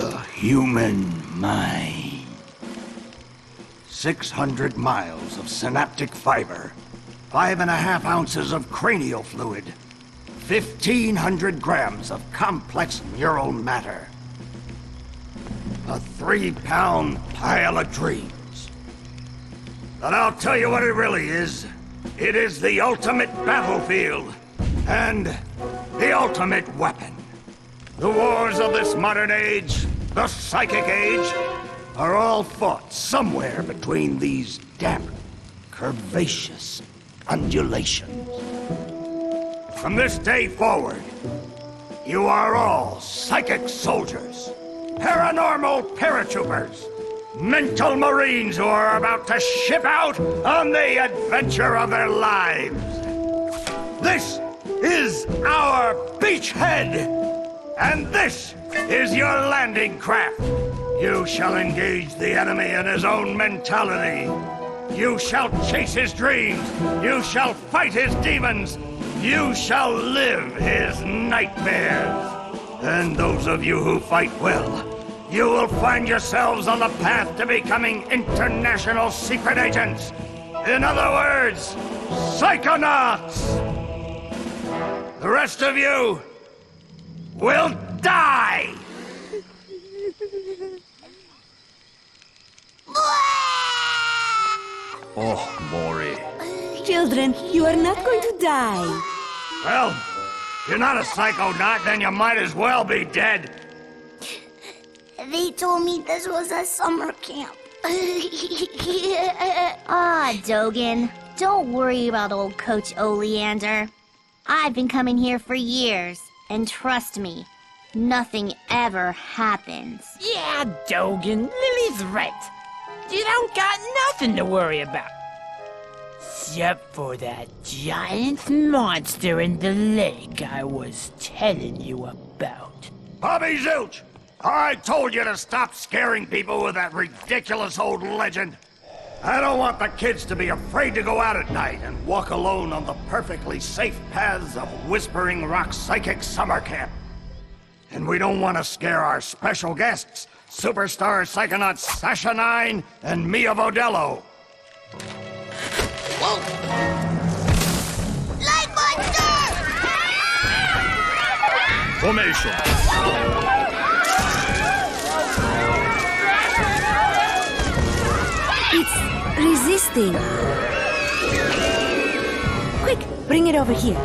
The human mind. 600 miles of synaptic fiber, 5.5 ounces of cranial fluid, 1,500 grams of complex neural matter. A 3-pound pile of dreams. But I'll tell you what it really is. It is the ultimate battlefield, and the ultimate weapon. The wars of this modern age, the psychic age, are all fought somewhere between these damp, curvaceous undulations. From this day forward, you are all psychic soldiers, paranormal paratroopers, mental marines who are about to ship out on the adventure of their lives. This is our beachhead, and this is your landing craft. You shall engage the enemy in his own mentality. You shall chase his dreams. You shall fight his demons. You shall live his nightmares. And those of you who fight well, you will find yourselves on the path to becoming international secret agents. In other words, Psychonauts. The rest of you will die. Oh, Maury. Children, you are not going to die. Well, if you're not a psychonaut, then you might as well be dead. They told me this was a summer camp. Dogen. Don't worry about old Coach Oleander. I've been coming here for years, and trust me, nothing ever happens. Yeah, Dogen, Lily's right. You don't got nothing to worry about. Except for that giant monster in the lake I was telling you about. Bobby Zilch, I told you to stop scaring people with that ridiculous old legend. I don't want the kids to be afraid to go out at night and walk alone on the perfectly safe paths of Whispering Rock Psychic Summer Camp. And we don't want to scare our special guests, superstar psychonauts Sasha 9 and Mia Vodello. Whoa! Light monster! Formation. It's resisting. Quick, bring it over here.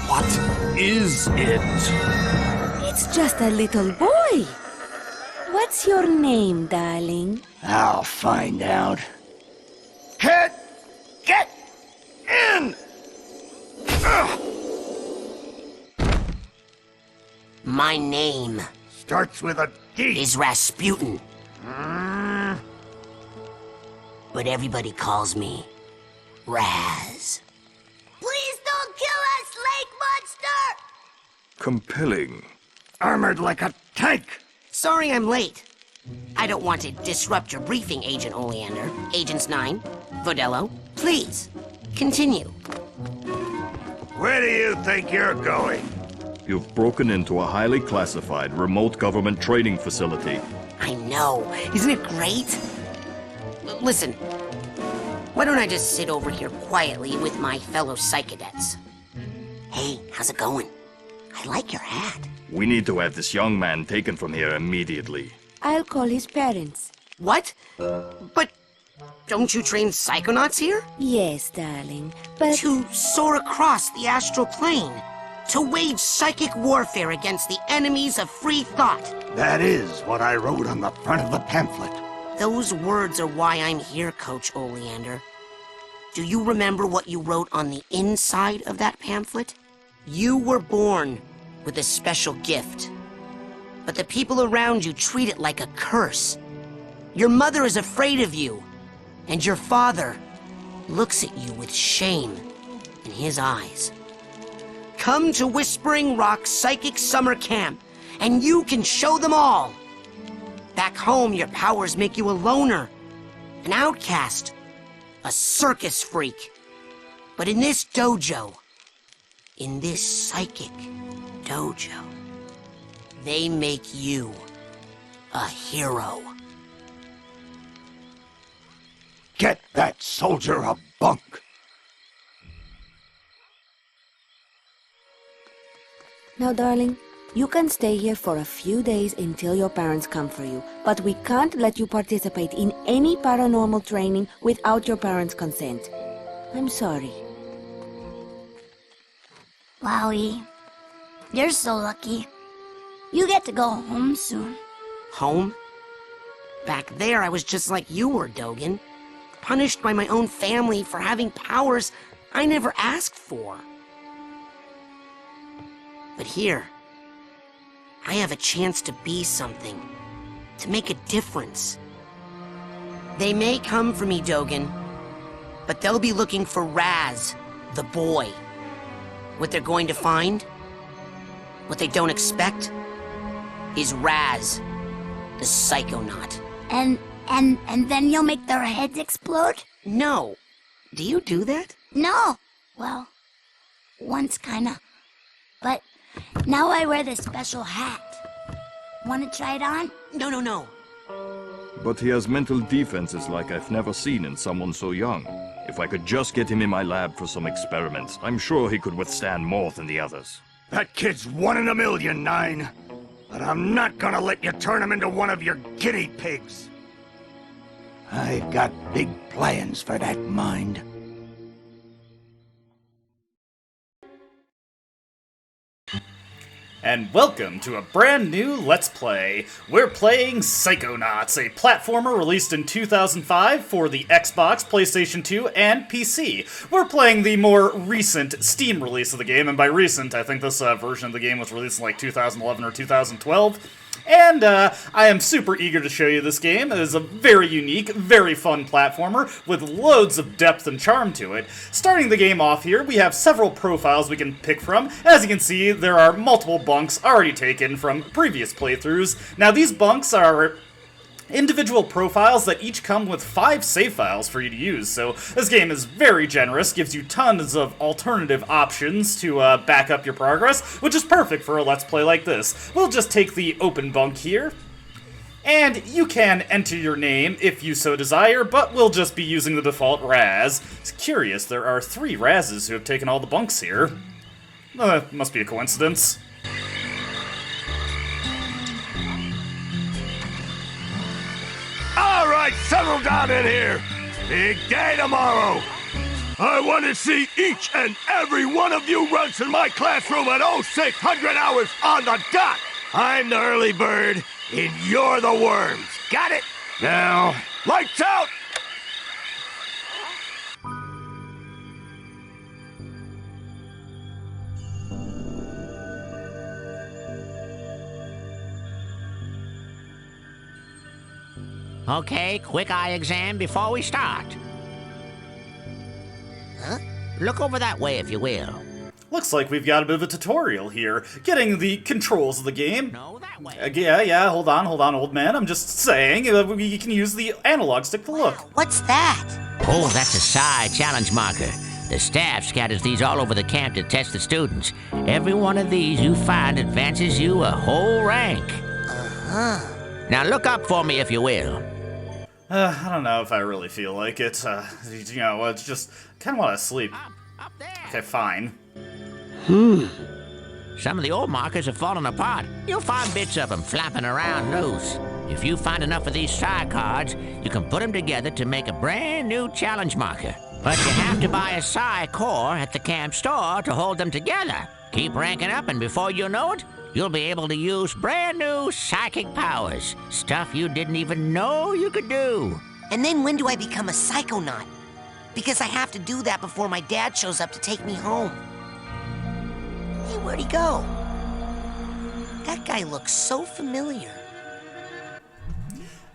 What is it? It's just a little boy. What's your name, darling? I'll find out. Kid, get in! Ugh. My name Starts with a D. is Razputin. But everybody calls me Raz. Please don't kill us, lake monster! Compelling. Armored like a tank. Sorry I'm late. I don't want to disrupt your briefing, Agent Oleander. Agents 9, Vodello, please, continue. Where do you think you're going? You've broken into a highly classified remote government training facility. I know. Isn't it great? Listen, why don't I just sit over here quietly with my fellow psychedets? Hey, how's it going? I like your hat. We need to have this young man taken from here immediately. I'll call his parents. What? But don't you train psychonauts here? Yes, darling, but... To soar across the astral plane. To wage psychic warfare against the enemies of free thought. That is what I wrote on the front of the pamphlet. Those words are why I'm here, Coach Oleander. Do you remember what you wrote on the inside of that pamphlet? You were born with a special gift. But the people around you treat it like a curse. Your mother is afraid of you. And your father looks at you with shame in his eyes. Come to Whispering Rock Psychic Summer Camp, and you can show them all. Back home, your powers make you a loner, an outcast, a circus freak. But in this dojo, in this psychic dojo, they make you a hero. Get that soldier a bunk. Now, darling, you can stay here for a few days until your parents come for you, but we can't let you participate in any paranormal training without your parents' consent. I'm sorry. Wowie, you're so lucky. You get to go home soon. Home? Back there, I was just like you were, Dogen. Punished by my own family for having powers I never asked for. But here, I have a chance to be something, to make a difference. They may come for me, Dogen, but they'll be looking for Raz, the boy. What they're going to find, what they don't expect, is Raz, the Psychonaut. And then you'll make their heads explode? No. Do you do that? No. Well, once kinda. But now I wear this special hat. Wanna try it on? No. But he has mental defenses like I've never seen in someone so young. If I could just get him in my lab for some experiments, I'm sure he could withstand more than the others. That kid's 1 in a million, Nine. But I'm not gonna let you turn him into one of your guinea pigs. I've got big plans for that mind. And welcome to a brand new Let's Play. We're playing Psychonauts, a platformer released in 2005 for the Xbox, PlayStation 2, and PC. We're playing the more recent Steam release of the game, and by recent, I think this version of the game was released in like 2011 or 2012. And I am super eager to show you this game. It is a very unique, very fun platformer with loads of depth and charm to it. Starting the game off here, we have several profiles we can pick from. As you can see, there are multiple bunks already taken from previous playthroughs. Now, these bunks are individual profiles that each come with 5 save files for you to use, so this game is very generous, gives you tons of alternative options to back up your progress, which is perfect for a Let's Play like this. We'll just take the open bunk here, and you can enter your name if you so desire, but we'll just be using the default Raz. It's curious, there are 3 Razes who have taken all the bunks here. Must be a coincidence. All right, settle down in here. Big day tomorrow. I want to see each and every one of you runts in my classroom at 0600 hours on the dot. I'm the early bird, and you're the worms. Got it? Now, lights out! Okay, quick eye exam before we start. Huh? Look over that way, if you will. Looks like we've got a bit of a tutorial here, getting the controls of the game. No, that way. Yeah, hold on, old man. I'm just saying, we can use the analog stick to look. What's that? Oh, that's a Psi challenge marker. The staff scatters these all over the camp to test the students. Every one of these you find advances you a whole rank. Uh-huh. Now look up for me, if you will. I don't know if I really feel like it. It's just kind of want to sleep. Up there. Okay, fine. Some of the old markers have fallen apart. You'll find bits of them flapping around loose. If you find enough of these Psi cards, you can put them together to make a brand new challenge marker. But you have to buy a Psi core at the camp store to hold them together. Keep ranking up, and before you know it, you'll be able to use brand new psychic powers. Stuff you didn't even know you could do. And then when do I become a Psychonaut? Because I have to do that before my dad shows up to take me home. Hey, where'd he go? That guy looks so familiar.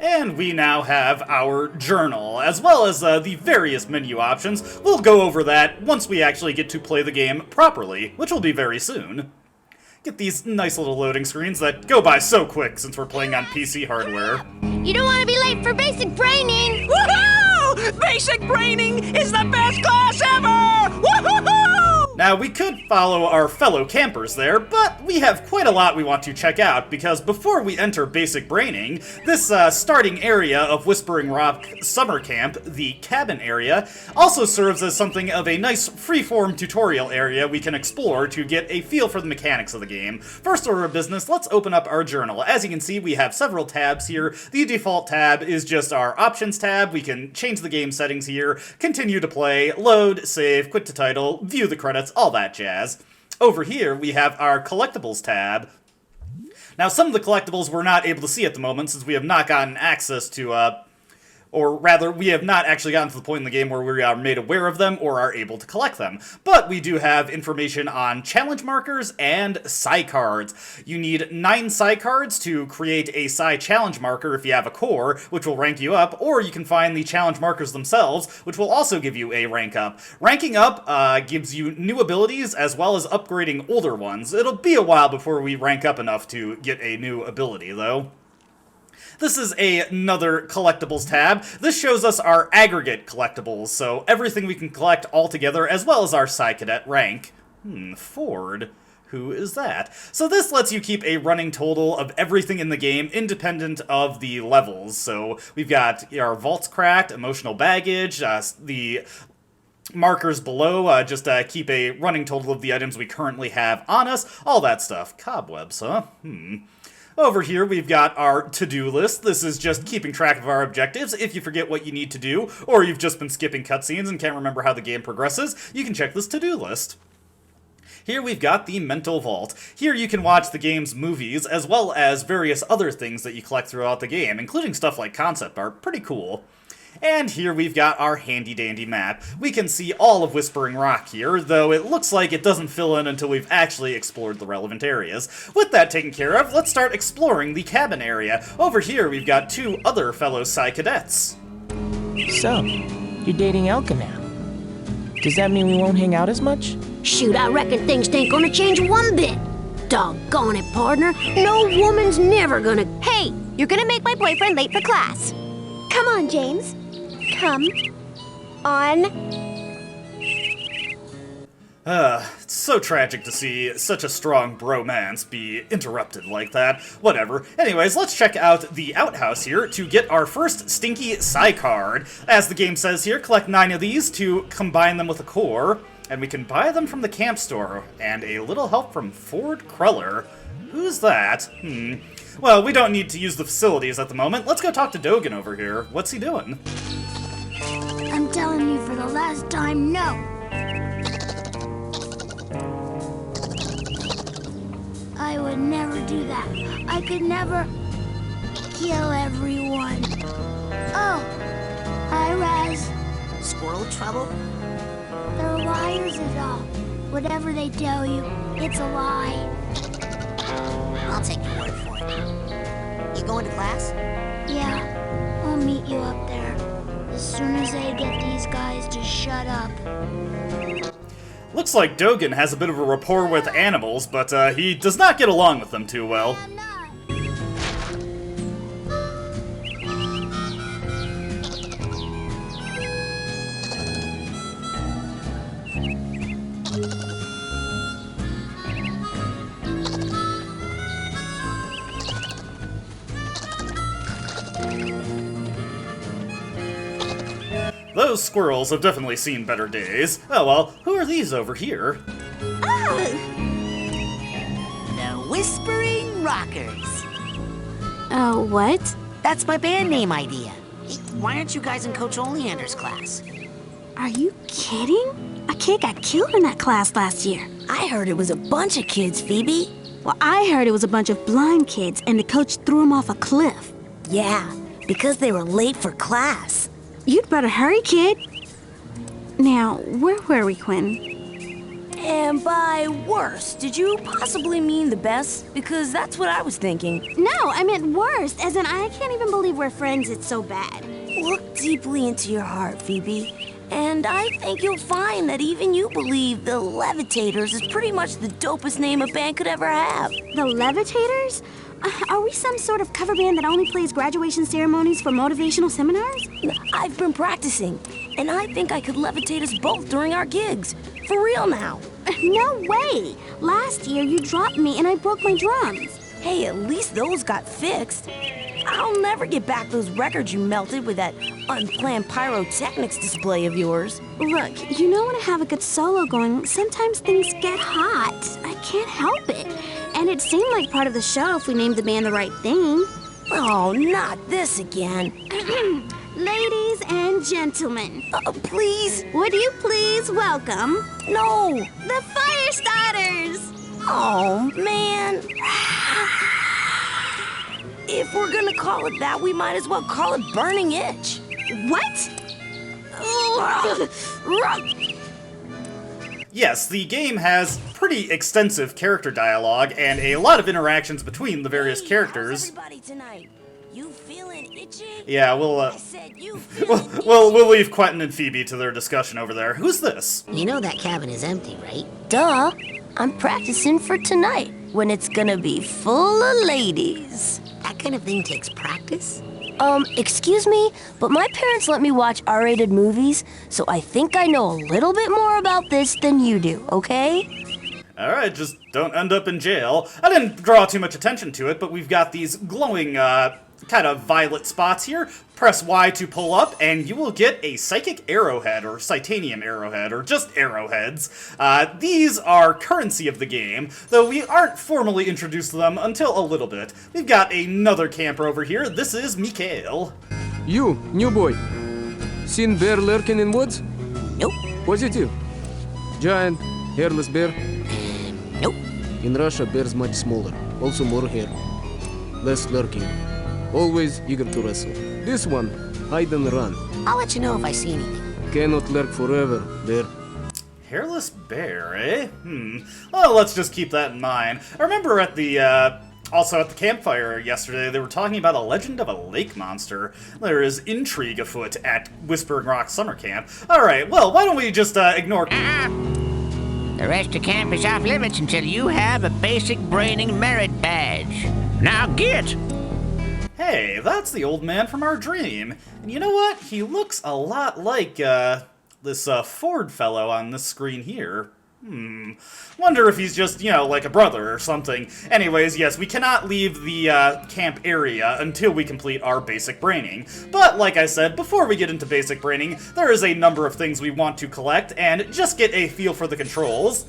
And we now have our journal, as well as the various menu options. We'll go over that once we actually get to play the game properly, which will be very soon. Get these nice little loading screens that go by so quick since we're playing on PC hardware. You don't want to be late for basic braining! Woohoo! Basic braining is the best class ever! Woohoo! Now, we could follow our fellow campers there, but we have quite a lot we want to check out, because before we enter basic braining, this starting area of Whispering Rock Summer Camp, the cabin area, also serves as something of a nice freeform tutorial area we can explore to get a feel for the mechanics of the game. First order of business, let's open up our journal. As you can see, we have several tabs here. The default tab is just our options tab. We can change the game settings here, continue to play, load, save, quit to title, view the credits, all that jazz. Over here, we have our collectibles tab. Now, some of the collectibles we're not able to see at the moment since we have not gotten access to, or rather, we have not actually gotten to the point in the game where we are made aware of them or are able to collect them. But we do have information on challenge markers and Psy cards. You need 9 Psy cards to create a Psy challenge marker if you have a core, which will rank you up, or you can find the challenge markers themselves, which will also give you a rank up. Ranking up gives you new abilities as well as upgrading older ones. It'll be a while before we rank up enough to get a new ability, though. This is another collectibles tab. This shows us our aggregate collectibles, so everything we can collect all together, as well as our Psy Cadet rank. Ford. Who is that? So this lets you keep a running total of everything in the game, independent of the levels. So we've got our vaults cracked, emotional baggage, the markers below, just keep a running total of the items we currently have on us, all that stuff. Cobwebs, huh? Over here, we've got our to-do list. This is just keeping track of our objectives. If you forget what you need to do, or you've just been skipping cutscenes and can't remember how the game progresses, you can check this to-do list. Here we've got the Mental Vault. Here you can watch the game's movies, as well as various other things that you collect throughout the game, including stuff like concept art. Pretty cool. And here we've got our handy-dandy map. We can see all of Whispering Rock here, though it looks like it doesn't fill in until we've actually explored the relevant areas. With that taken care of, let's start exploring the cabin area. Over here, we've got 2 other fellow Psy Cadets. So, you're dating Elka now. Does that mean we won't hang out as much? Shoot, I reckon things ain't gonna change one bit. Doggone it, partner. No woman's never gonna... Hey, you're gonna make my boyfriend late for class. Come on, James. Come on. It's so tragic to see such a strong bromance be interrupted like that. Whatever. Anyways, let's check out the outhouse here to get our first stinky Psy card. As the game says here, collect 9 of these to combine them with a core, and we can buy them from the camp store, and a little help from Ford Cruller. Who's that? Well, we don't need to use the facilities at the moment. Let's go talk to Dogen over here. What's he doing? I'm telling you for the last time, no. I would never do that. I could never kill everyone. Oh, hi, Raz. Squirrel trouble? They're liars is all. Whatever they tell you, it's a lie. I'll take your word for it. You going to class? Yeah, I'll meet you up there. As soon as I get these guys to shut up. Looks like Dogen has a bit of a rapport with animals, but he does not get along with them too well. Those squirrels have definitely seen better days. Oh well, who are these over here? The Whispering Rockers. Oh, what? That's my band name idea. Hey, why aren't you guys in Coach Oleander's class? Are you kidding? A kid got killed in that class last year. I heard it was a bunch of kids, Phoebe. Well, I heard it was a bunch of blind kids, and the coach threw them off a cliff. Yeah, because they were late for class. You'd better hurry, kid. Now, where were we, Quinn? And by worse, did you possibly mean the best? Because that's what I was thinking. No, I meant worst, as in I can't even believe we're friends, it's so bad. Look deeply into your heart, Phoebe. And I think you'll find that even you believe the Levitators is pretty much the dopest name a band could ever have. The Levitators? Are we some sort of cover band that only plays graduation ceremonies for motivational seminars? I've been practicing, and I think I could levitate us both during our gigs. For real now. No way! Last year you dropped me and I broke my drums. Hey, at least those got fixed. I'll never get back those records you melted with that unplanned pyrotechnics display of yours. Look, you know when I have a good solo going, sometimes things get hot. I can't help it. And it seemed like part of the show if we named the band the right thing. Oh, not this again. Ladies and gentlemen. Please? Would you please welcome... No! The Fire Starters! Oh, man. If we're gonna call it that, we might as well call it Burning Itch. What? Yes, the game has pretty extensive character dialogue and a lot of interactions between the various characters. How's everybody tonight? You feeling itchy? Yeah, we'll leave Quentin and Phoebe to their discussion over there. Who's this? You know that cabin is empty, right? Duh. I'm practicing for tonight, when it's gonna be full of ladies. That kind of thing takes practice? Excuse me, but my parents let me watch R-rated movies, so I think I know a little bit more about this than you do, okay? Alright, just don't end up in jail. I didn't draw too much attention to it, but we've got these glowing, kind of violet spots here. Press Y to pull up, and you will get a psychic arrowhead, or Titanium arrowhead, or just arrowheads. These are currency of the game, though we aren't formally introduced to them until a little bit. We've got another camper over here. This is Mikhail. You, new boy. Seen bear lurking in woods? Nope. Positive. Giant, hairless bear? Nope. In Russia, bears much smaller, also more hair. Less lurking. Always eager to wrestle. This one, hide and run. I'll let you know if I see anything. Cannot lurk forever, bear. Hairless bear, eh? Well, let's just keep that in mind. I remember at the, also at the campfire yesterday, they were talking about a legend of a lake monster. There is intrigue afoot at Whispering Rock Summer Camp. Alright, well, why don't we just, ignore... The rest of camp is off limits until you have a basic braining merit badge. Now get! Hey, that's the old man from our dream. And you know what? He looks a lot like, this, Ford fellow on this screen here. Wonder if he's just, you know, like a brother or something. Anyways, yes, we cannot leave the, camp area until we complete our basic braining. But, like I said, before we get into basic braining, there is a number of things we want to collect and just get a feel for the controls.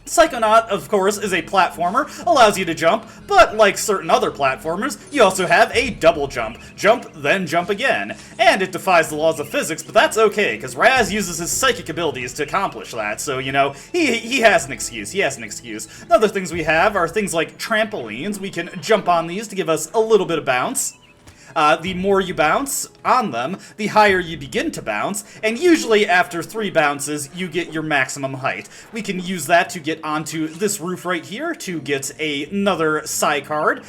Psychonaut, of course, is a platformer, allows you to jump, but like certain other platformers, you also have a double jump. Jump, then jump again. And it defies the laws of physics, but that's okay, because Raz uses his psychic abilities to accomplish that, so, you know, he has an excuse, Other things we have are things like trampolines. We can jump on these to give us a little bit of bounce. The more you bounce on them, the higher you begin to bounce, and usually after 3 bounces, you get your maximum height. We can use that to get onto this roof right here to get another psi card.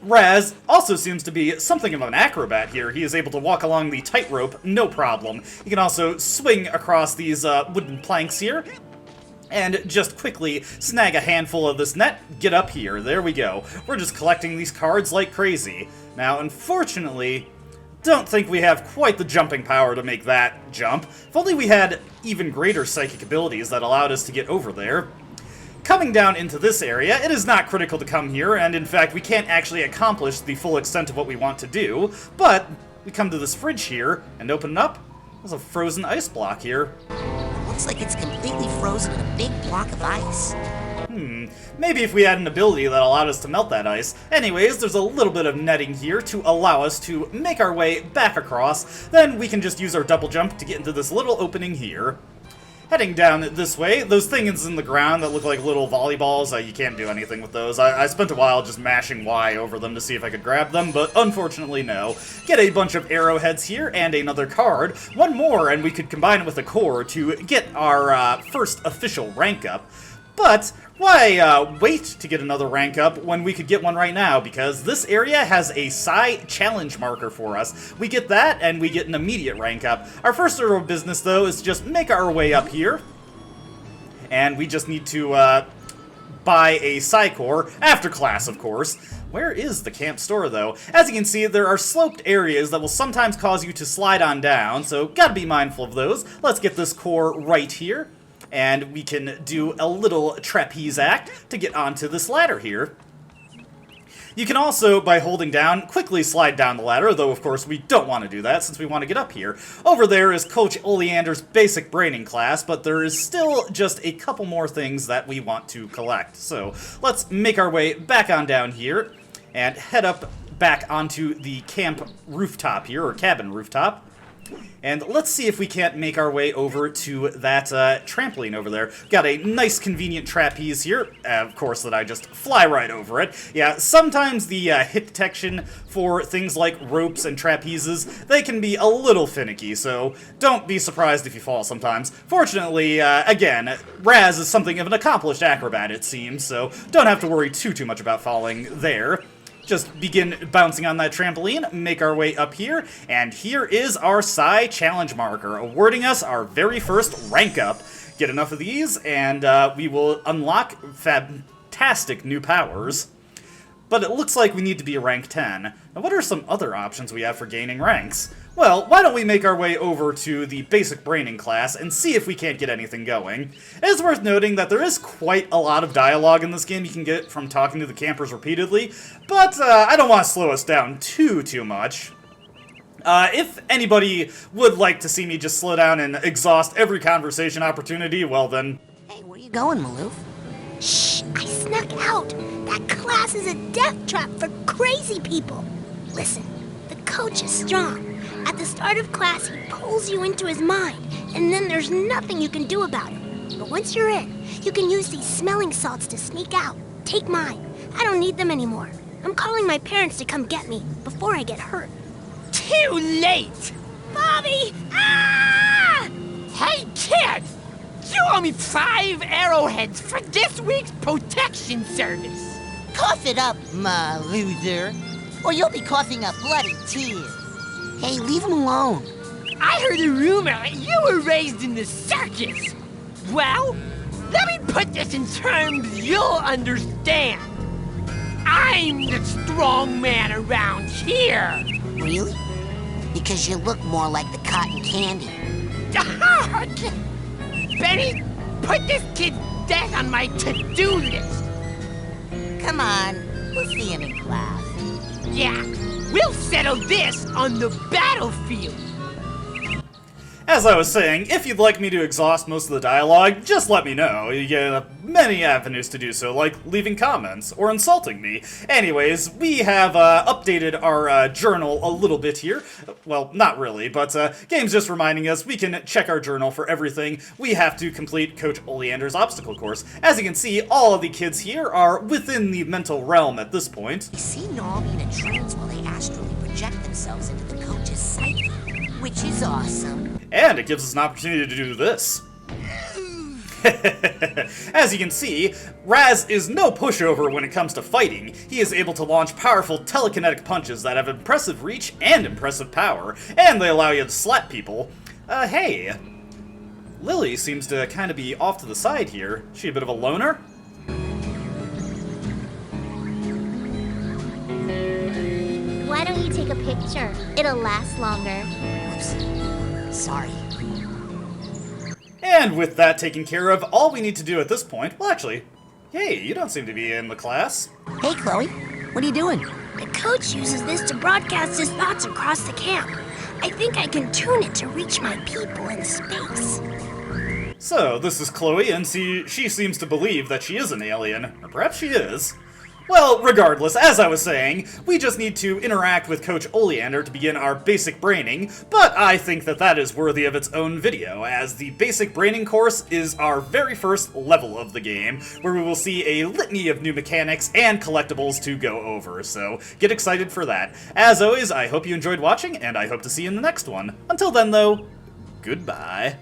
Raz also seems to be something of an acrobat here. He is able to walk along the tightrope, no problem. He can also swing across these wooden planks here, and just quickly snag a handful of this net, get up here. There we go. We're just collecting these cards like crazy. Now, unfortunately, don't think we have quite the jumping power to make that jump. If only we had even greater psychic abilities that allowed us to get over there. Coming down into this area, it is not critical to come here, and in fact, we can't actually accomplish the full extent of what we want to do, but we come to this fridge here and open it up. There's a frozen ice block here. Looks like it's completely frozen in a big block of ice. Maybe if we had an ability that allowed us to melt that ice. Anyways, there's a little bit of netting here to allow us to make our way back across. Then we can just use our double jump to get into this little opening here. Heading down this way, those things in the ground that look like little volleyballs, you can't do anything with those. I spent a while just mashing Y over them to see if I could grab them, but unfortunately no. Get a bunch of arrowheads here and another card. One more and we could combine it with a core to get our first official rank up. But why wait to get another rank up when we could get one right now? Because this area has a Psi challenge marker for us. We get that, and we get an immediate rank up. Our first order of business, though, is to just make our way up here. And we just need to buy a Psi core, after class, of course. Where is the camp store, though? As you can see, there are sloped areas that will sometimes cause you to slide on down, so gotta be mindful of those. Let's get this core right here. and we can do a little trapeze act to get onto this ladder here. You can also, by holding down, quickly slide down the ladder, though of course we don't want to do that since we want to get up here. Over there is Coach Oleander's basic braining class, but there is still just a couple more things that we want to collect. So let's make our way back on down here and head up back onto the camp rooftop here, or cabin rooftop. And let's see if we can't make our way over to that trampoline over there. Got a nice convenient trapeze here, of course, that I just fly right over it. Yeah, sometimes the hit detection for things like ropes and trapezes, they can be a little finicky, so don't be surprised if you fall sometimes. Fortunately, again, Raz is something of an accomplished acrobat, it seems, so don't have to worry too much about falling there. Just begin bouncing on that trampoline, make our way up here, and here is our Psy challenge marker, awarding us our very first rank up. Get enough of these, and we will unlock fantastic new powers. But it looks like we need to be a rank 10. Now, what are some other options we have for gaining ranks? Well, why don't we make our way over to the basic braining class and see if we can't get anything going. It is worth noting that there is quite a lot of dialogue in this game you can get from talking to the campers repeatedly, but I don't want to slow us down too much. If anybody would like to see me just slow down and exhaust every conversation opportunity, well then... Hey, where you going, Maloof? Shh, I snuck out. That class is a death trap for crazy people. Listen, the coach is strong. At the start of class, he pulls you into his mind, and then there's nothing you can do about it. But once you're in, you can use these smelling salts to sneak out. Take mine. I don't need them anymore. I'm calling my parents to come get me before I get hurt. Too late! Bobby! Ah! Hey, kid! You owe me 5 arrowheads for this week's protection service. Cough it up, my loser, or you'll be coughing up bloody tears. Hey, leave him alone. I heard a rumor that you were raised in the circus. Well, let me put this in terms you'll understand. I'm the strong man around here. Really? Because you look more like the cotton candy. Benny, put this kid's death on my to-do list. Come on, we'll see him in class. Yeah, we'll settle this on the battlefield. As I was saying, if you'd like me to exhaust most of the dialogue, just let me know. You get many avenues to do so, like leaving comments or insulting me. Anyways, we have updated our journal a little bit here. Well, not really, but game's just reminding us we can check our journal for everything. We have to complete Coach Oleander's obstacle course. As you can see, all of the kids here are within the mental realm at this point. They seem to all be in a trance while they astrally project themselves into the coach's psyche, which is awesome. And it gives us an opportunity to do this. As you can see, Raz is no pushover when it comes to fighting. He is able to launch powerful telekinetic punches that have impressive reach and impressive power, and they allow you to slap people. Hey, Lily seems to kind of be off to the side here. She a bit of a loner? Why don't you take a picture? It'll last longer. Oops. Sorry. And with that taken care of, all we need to do at this point... Well, actually, hey, you don't seem to be in the class. Hey, Chloe. What are you doing? The coach uses this to broadcast his thoughts across the camp. I think I can tune it to reach my people in space. So, this is Chloe, and she seems to believe that she is an alien. Or perhaps she is. Well, regardless, as I was saying, we just need to interact with Coach Oleander to begin our basic braining, but I think that that is worthy of its own video, as the basic braining course is our very first level of the game, where we will see a litany of new mechanics and collectibles to go over, so get excited for that. As always, I hope you enjoyed watching, and I hope to see you in the next one. Until then, though, goodbye.